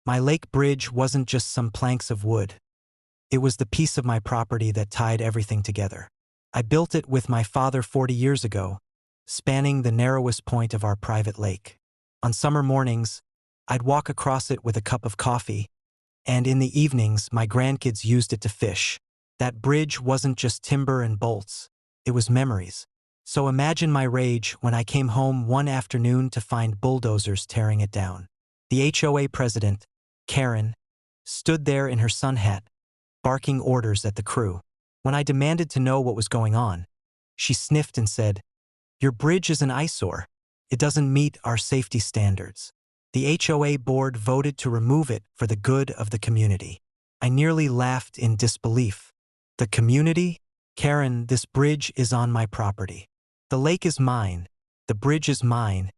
My lake bridge wasn't just some planks of wood. It was the piece of my property that tied everything together. I built it with my father 40 years ago, spanning the narrowest point of our private lake. On summer mornings, I'd walk across it with a cup of coffee, and in the evenings, my grandkids used it to fish. That bridge wasn't just timber and bolts, it was memories. So imagine my rage when I came home one afternoon to find bulldozers tearing it down. The HOA president, Karen, stood there in her sun hat, barking orders at the crew. When I demanded to know what was going on, she sniffed and said, "Your bridge is an eyesore. It doesn't meet our safety standards." The HOA board voted to remove it for the good of the community. I nearly laughed in disbelief. The community? Karen, this bridge is on my property. The lake is mine, the bridge is mine,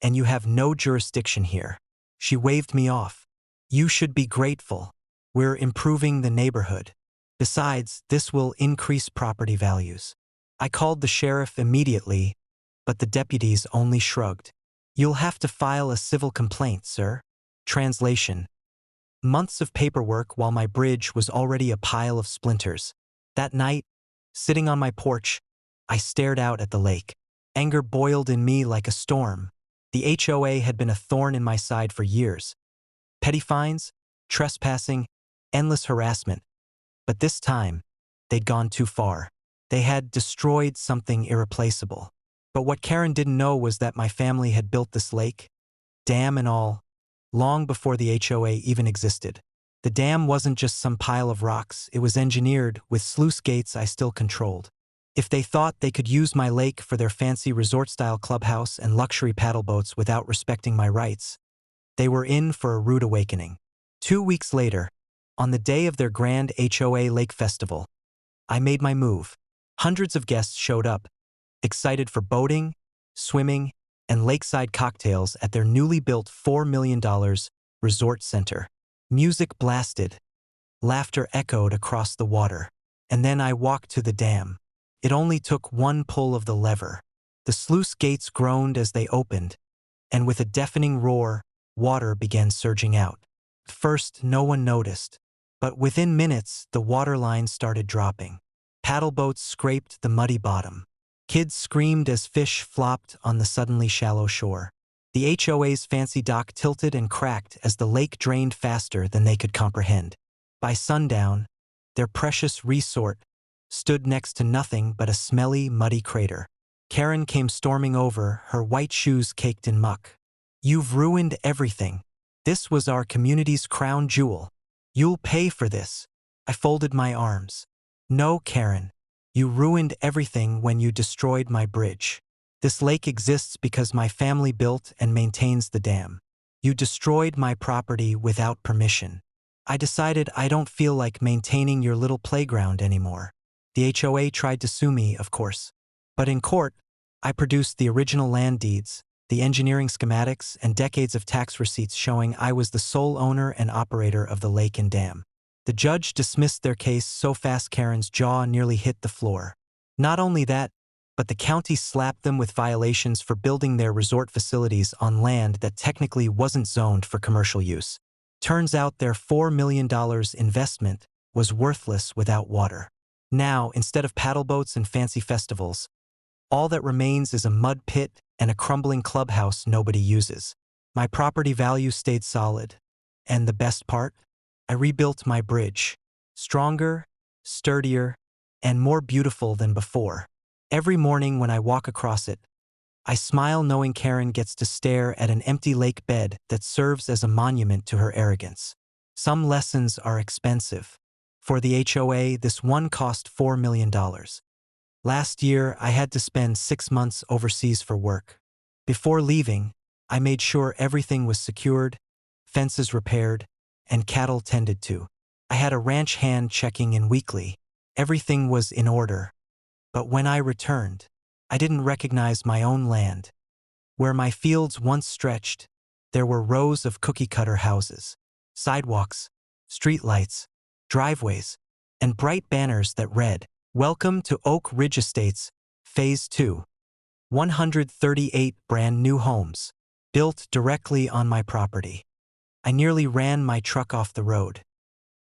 and you have no jurisdiction here. She waved me off. You should be grateful. We're improving the neighborhood. Besides, this will increase property values. I called the sheriff immediately, but the deputies only shrugged. You'll have to file a civil complaint, sir. Translation: months of paperwork while my bridge was already a pile of splinters. That night, sitting on my porch, I stared out at the lake. Anger boiled in me like a storm. The HOA had been a thorn in my side for years. Petty fines, trespassing, endless harassment. But this time, they'd gone too far. They had destroyed something irreplaceable. But what Karen didn't know was that my family had built this lake, dam and all, long before the HOA even existed. The dam wasn't just some pile of rocks, it was engineered with sluice gates I still controlled. If they thought they could use my lake for their fancy resort-style clubhouse and luxury paddle boats without respecting my rights, they were in for a rude awakening. 2 weeks later, on the day of their grand HOA Lake Festival, I made my move. Hundreds of guests showed up, excited for boating, swimming, and lakeside cocktails at their newly built $4 million resort center. Music blasted, laughter echoed across the water, and then I walked to the dam. It only took one pull of the lever. The sluice gates groaned as they opened, and with a deafening roar, water began surging out. At first, no one noticed, but within minutes, the water line started dropping. Paddle boats scraped the muddy bottom. Kids screamed as fish flopped on the suddenly shallow shore. The HOA's fancy dock tilted and cracked as the lake drained faster than they could comprehend. By sundown, their precious resort stood next to nothing but a smelly, muddy crater. Karen came storming over, her white shoes caked in muck. "You've ruined everything. This was our community's crown jewel. You'll pay for this." I folded my arms. "No, Karen. You ruined everything when you destroyed my bridge. This lake exists because my family built and maintains the dam. You destroyed my property without permission. I decided I don't feel like maintaining your little playground anymore." The HOA tried to sue me, of course. But in court, I produced the original land deeds, the engineering schematics, and decades of tax receipts showing I was the sole owner and operator of the lake and dam. The judge dismissed their case so fast Karen's jaw nearly hit the floor. Not only that, but the county slapped them with violations for building their resort facilities on land that technically wasn't zoned for commercial use. Turns out their $4 million investment was worthless without water. Now, instead of paddle boats and fancy festivals, all that remains is a mud pit and a crumbling clubhouse nobody uses. My property value stayed solid. And the best part? I rebuilt my bridge. Stronger, sturdier, and more beautiful than before. Every morning when I walk across it, I smile knowing Karen gets to stare at an empty lake bed that serves as a monument to her arrogance. Some lessons are expensive. For the HOA, this one cost $4 million. Last year, I had to spend 6 months overseas for work. Before leaving, I made sure everything was secured, fences repaired, and cattle tended to. I had a ranch hand checking in weekly. Everything was in order. But when I returned, I didn't recognize my own land. Where my fields once stretched, there were rows of cookie-cutter houses, sidewalks, streetlights, driveways, and bright banners that read, "Welcome to Oak Ridge Estates, Phase 2. 138 brand new homes, built directly on my property." I nearly ran my truck off the road.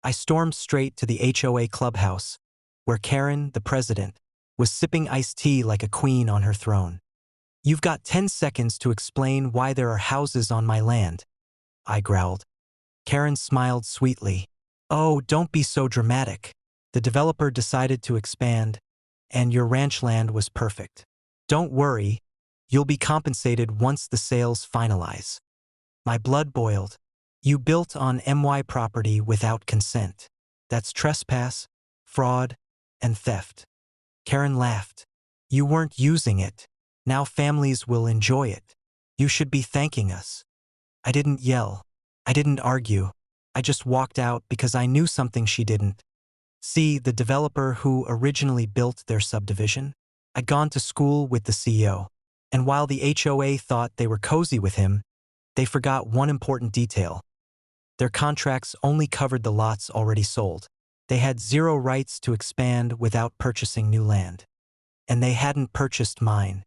I stormed straight to the HOA clubhouse, where Karen, the president, was sipping iced tea like a queen on her throne. "You've got 10 seconds to explain why there are houses on my land," I growled. Karen smiled sweetly. "Oh, don't be so dramatic. The developer decided to expand, and your ranch land was perfect. Don't worry, you'll be compensated once the sales finalize." My blood boiled. "You built on MY property without consent. That's trespass, fraud, and theft." Karen laughed. "You weren't using it. Now families will enjoy it. You should be thanking us." I didn't yell. I didn't argue. I just walked out because I knew something she didn't. See, the developer who originally built their subdivision? I'd gone to school with the CEO, and while the HOA thought they were cozy with him, they forgot one important detail. Their contracts only covered the lots already sold. They had zero rights to expand without purchasing new land. And they hadn't purchased mine,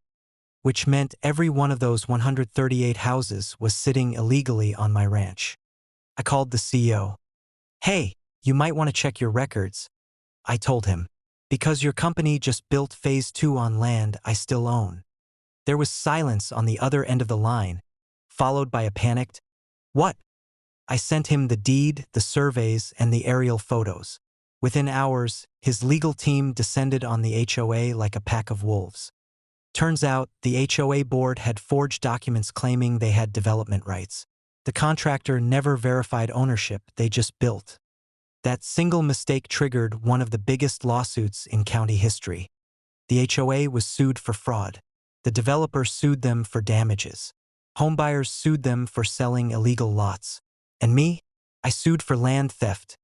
which meant every one of those 138 houses was sitting illegally on my ranch. I called the CEO. "Hey, you might want to check your records," I told him, "because your company just built phase 2 on land I still own." There was silence on the other end of the line, followed by a panicked, "What?" I sent him the deed, the surveys, and the aerial photos. Within hours, his legal team descended on the HOA like a pack of wolves. Turns out, the HOA board had forged documents claiming they had development rights. The contractor never verified ownership, they just built. That single mistake triggered one of the biggest lawsuits in county history. The HOA was sued for fraud. The developer sued them for damages. Homebuyers sued them for selling illegal lots. And me? I sued for land theft.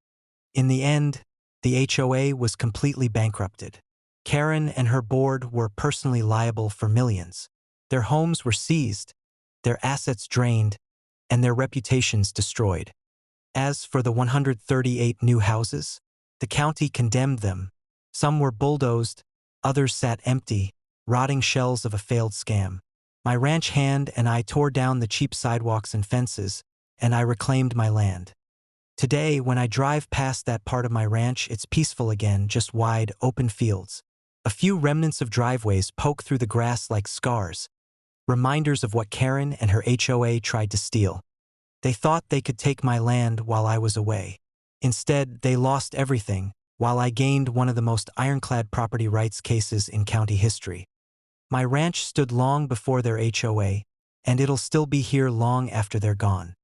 In the end, the HOA was completely bankrupted. Karen and her board were personally liable for millions. Their homes were seized, their assets drained, and their reputations destroyed. As for the 138 new houses, the county condemned them. Some were bulldozed, others sat empty, rotting shells of a failed scam. My ranch hand and I tore down the cheap sidewalks and fences, and I reclaimed my land. Today, when I drive past that part of my ranch, it's peaceful again, just wide, open fields. A few remnants of driveways poke through the grass like scars, reminders of what Karen and her HOA tried to steal. They thought they could take my land while I was away. Instead, they lost everything, while I gained one of the most ironclad property rights cases in county history. My ranch stood long before their HOA, and it'll still be here long after they're gone.